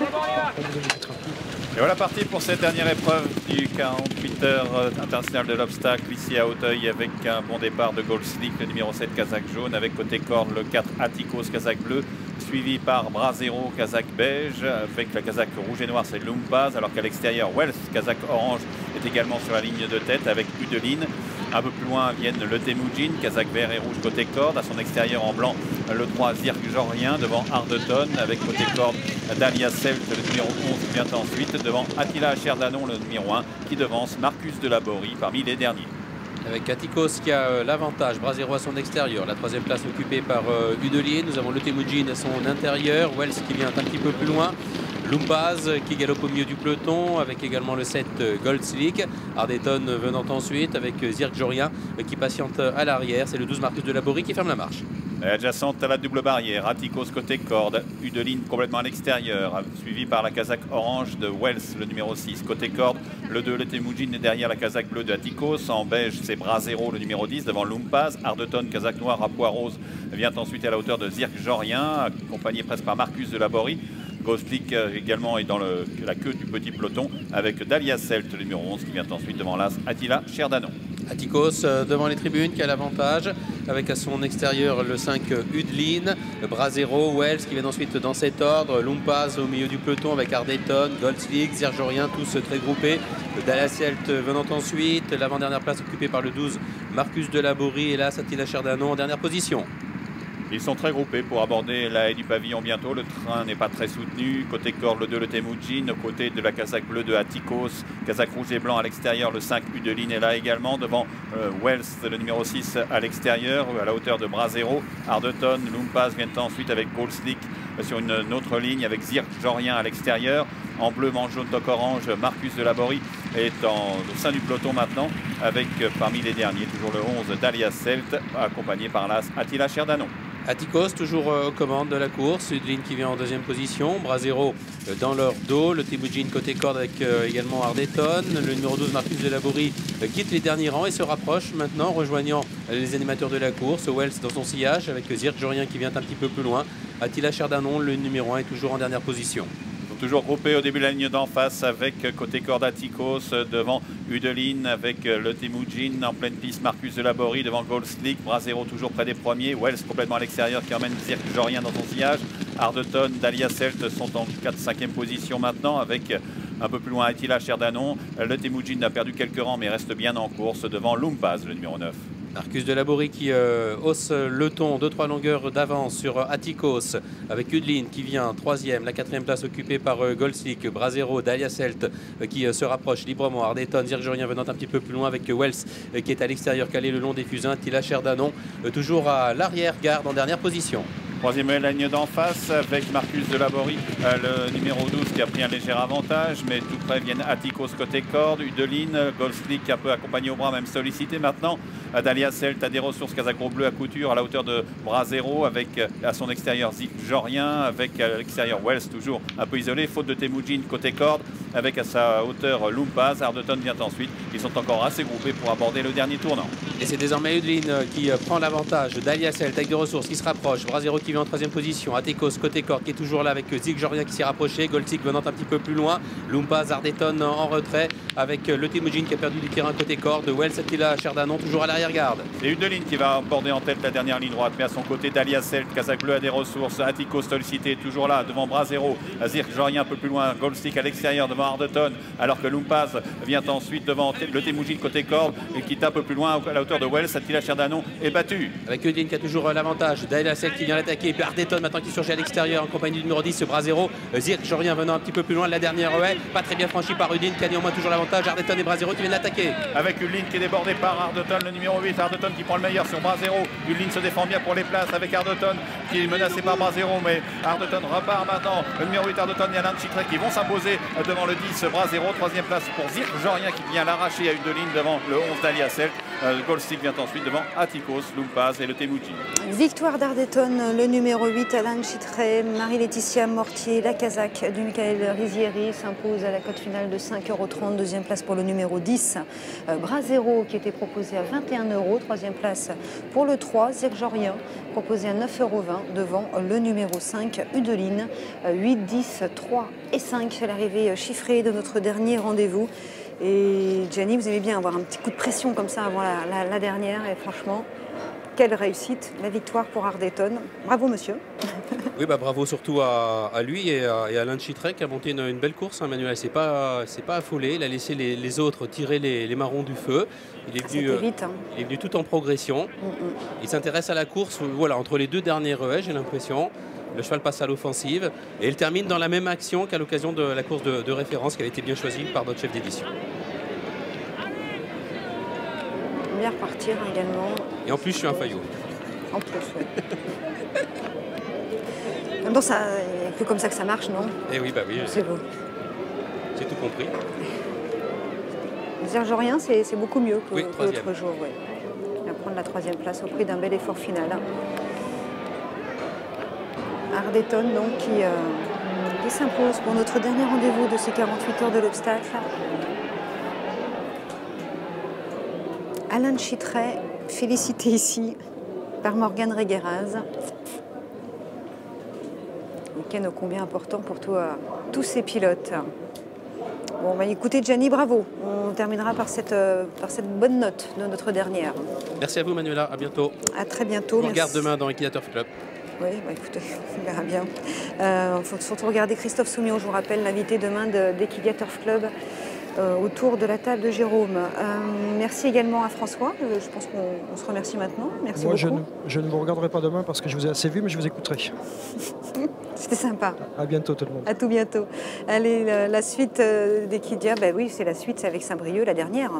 Et voilà parti pour cette dernière épreuve du 48 heures international de l'obstacle ici à Auteuil avec un bon départ de Goldslick, le numéro 7 Kazakh jaune, avec côté corde le 4 Attikos Kazakh bleu, suivi par Brasero Kazakh beige, avec la Kazakh rouge et noir c'est Lumpaz, alors qu'à l'extérieur Wells Kazakh orange est également sur la ligne de tête avec Udeline. Un peu plus loin viennent le Temujin, Kazakh vert et rouge côté corde. À son extérieur en blanc, le 3 Zirk Jorien devant Ardeton. Avec côté corde, Dalia Selt, le numéro 11 qui vient ensuite. Devant Attila Cherdanon, le numéro 1 qui devance Marcus Delaborie parmi les derniers. Avec Attikos qui a l'avantage, Brasero à son extérieur, la troisième place occupée par Udeline. Nous avons le Temujin à son intérieur, Wells qui vient un petit peu plus loin. Lumpaz qui galope au milieu du peloton avec également le 7 Goldslick. Ardeton venant ensuite avec Zirk Jorien qui patiente à l'arrière. C'est le 12 Marcus Delaborie qui ferme la marche. Adjacente à la double barrière, Attikos côté corde, Udeline complètement à l'extérieur, suivi par la Kazakh orange de Wells, le numéro 6. Côté corde, le 2, le Temujin est derrière la Kazakh bleue de Attikos. En beige, c'est Brasero, le numéro 10, devant Lumpaz. Ardeton, Kazakh noir à pois rose, vient ensuite à la hauteur de Zirk Jorien, accompagné presque par Marcus Delaborie. Goldslick également est dans la queue du petit peloton avec Dalia Selt, le numéro 11, qui vient ensuite devant l'As Attila Cherdanon. Attikos devant les tribunes qui a l'avantage avec à son extérieur le 5 Udeline, Brasero, Wells qui viennent ensuite dans cet ordre, Lumpaz au milieu du peloton avec Ardeton, Goldslick, Zirk Jorien, tous très groupés. Dalia Selt venant ensuite, l'avant-dernière place occupée par le 12 Marcus Delaborie et là Attila Cherdanon en dernière position. Ils sont très groupés pour aborder la haie du pavillon bientôt. Le train n'est pas très soutenu. Côté corde, le 2, le Temujin. Côté de la Kazakh bleue de Attikos. Kazakh rouge et blanc à l'extérieur. Le 5 Udeline est là également. Devant Wells, le numéro 6 à l'extérieur, à la hauteur de Brasero. Ardeton, Lumpaz viennent ensuite avec Goldslick sur une autre ligne avec Zirk Jorien à l'extérieur. En bleu, manche jaune, toque orange, Marcus Delaborie est au sein du peloton maintenant avec parmi les derniers, toujours le 11 Dalia Selt, accompagné par l'As Attila Cherdanon. Attikos toujours aux commandes de la course, Udeline qui vient en deuxième position, Brasero dans leur dos, le Temujin côté corde avec également Ardeton, le numéro 12 Marcus Delaborie quitte les derniers rangs et se rapproche maintenant rejoignant les animateurs de la course, Wells dans son sillage avec Zirk Jorien qui vient un petit peu plus loin, Attila Cherdanon le numéro 1 est toujours en dernière position. Toujours groupé au début de la ligne d'en face avec côté corde Attikos devant Udeline avec le Temujin en pleine piste, Marcus Delaborie devant Goldslick, Brasero toujours près des premiers, Wells complètement à l'extérieur qui emmène Zirk Jorien dans son sillage, Ardeton, Dalia Selt sont en 4-5e position maintenant avec un peu plus loin Attila Cherdanon. Le Temujin a perdu quelques rangs mais reste bien en course devant Lumpaz, le numéro 9. Marcus Delaborie qui hausse le ton, 2-3 longueurs d'avance sur Attikos avec Udeline qui vient troisième, la quatrième place occupée par Goldslick, Brasero, Dalia Selt qui se rapproche librement, Ardeton, Zirk Jorien venant un petit peu plus loin avec Wells qui est à l'extérieur, calé le long des fusains, Attila Cherdanon toujours à l'arrière-garde en dernière position. Troisième ligne d'en face avec Marcus Delaborie, le numéro 12 qui a pris un léger avantage, mais tout près viennent Attikos côté corde, Udeline, Goldslick un peu accompagné au bras, même sollicité maintenant. Dalia Selt a des ressources Kazakh bleu à couture à la hauteur de Brasero avec à son extérieur Zirk Jorien, avec à l'extérieur Wells toujours un peu isolé, faute de Temujin côté corde, avec à sa hauteur Lumpaz. Ardeton vient ensuite. Ils sont encore assez groupés pour aborder le dernier tournant. Et c'est désormais Udeline qui prend l'avantage. Dalia Selt avec des ressources qui se rapproche. Brasero qui vient en troisième position. Attikos côté corde qui est toujours là avec Zirk Jorien qui s'est rapproché. Goldslick venant un petit peu plus loin. Lumpaz, Ardeton en retrait avec le Temujin qui a perdu du terrain côté corde. Wells, Attila Cherdanon toujours à l'arrière-garde. Et Udeline qui va aborder en tête la dernière ligne droite. Mais à son côté, Dalia Selt, Kazakh bleu a des ressources. Attikos sollicité toujours là devant Brasero. Zirk Jorien un peu plus loin. Goldslick à l'extérieur devant Ardeton. Alors que Lumpaz vient ensuite devant le Temujin côté corde et qui tape un peu plus loin à la hauteur de Wells. Attila Cherdanon est battu. Avec Udeline qui a toujours l'avantage. Dalia Selt qui vient l'attaquer. Et puis Ardeton maintenant qui surgit à l'extérieur en compagnie du numéro 10, Brasero. Zirk Jorien venant un petit peu plus loin. La dernière haie, pas très bien franchie par Udeline qui a néanmoins toujours l'avantage. Ardeton et Brasero qui viennent l'attaquer. Avec Udeline qui est débordé par Ardeton, le numéro 8. Ardeton qui prend le meilleur sur Brasero. Udeline se défend bien pour les places avec Ardeton qui est menacé par Brasero. Mais Ardeton repart maintenant. Le numéro 8 Ardeton et Alain Chitré qui vont s'imposer devant le 10 Brasero. Troisième place pour Zirk Jorien qui vient l'arracher à Udeline devant le 11 Dalia Selt. Goldstick vient ensuite devant Atticos, Lumpaz et le Temujin. Victoire d'Ardetton, le numéro 8, Alain Chitré, Marie-Laetitia Mortier, la Kazakh du Michael Rizieri s'impose à la cote finale de 5,30 €. Deuxième place pour le numéro 10, Brasero, qui était proposé à 21 €. Troisième place pour le 3, Zirjorien, proposé à 9,20 € devant le numéro 5, Udeline. 8, 10, 3 et 5, c'est l'arrivée chiffrée de notre dernier rendez-vous. Et Gianni, vous aimez bien avoir un petit coup de pression comme ça avant la dernière. Et franchement, quelle réussite, la victoire pour Ardetton. Bravo monsieur. Oui, bah, bravo surtout à lui et à Alain Chitré qui a monté une belle course. Hein, Manuel, c'est pas affolé. Il a laissé les autres tirer les marrons du feu. Il est venu tout en progression. Il s'intéresse à la course, voilà, entre les deux derniers relais, j'ai l'impression. Le cheval passe à l'offensive et il termine dans la même action qu'à l'occasion de la course de référence qui avait été bien choisie par notre chef d'édition. Bien repartir également. Et en plus, je suis un faillot. En plus, oui. Bon, il n'y a que comme ça que ça marche, non? Eh oui, bah oui. C'est beau. J'ai tout compris. Zirjorien, c'est beaucoup mieux que l'autre jour. Oui. Il va prendre la troisième place au prix d'un bel effort final. Ardetton, donc, qui s'impose pour notre dernier rendez-vous de ces 48 heures de l'obstacle. Alain Chitré, félicité ici par Morgane Regueraz. Week-end ô combien important pour tous ces pilotes. Bon, bah, écoutez, Gianni, bravo. On terminera par cette bonne note de notre dernière. Merci à vous, Manuela. À bientôt. À très bientôt. On regarde demain dans Equidator Club. Oui, bah écoutez, on verra bien. Il faut surtout regarder Christophe Soumillon, je vous rappelle, l'invité demain d'Equidia Turf Club autour de la table de Jérôme. Merci également à François. Je pense qu'on se remercie maintenant. Merci beaucoup. Je ne vous regarderai pas demain parce que je vous ai assez vu, mais je vous écouterai. C'était sympa. À bientôt tout le monde. À tout bientôt. Allez, la suite d'Equidia, bah oui, c'est la suite, c'est avec Saint-Brieuc, la dernière.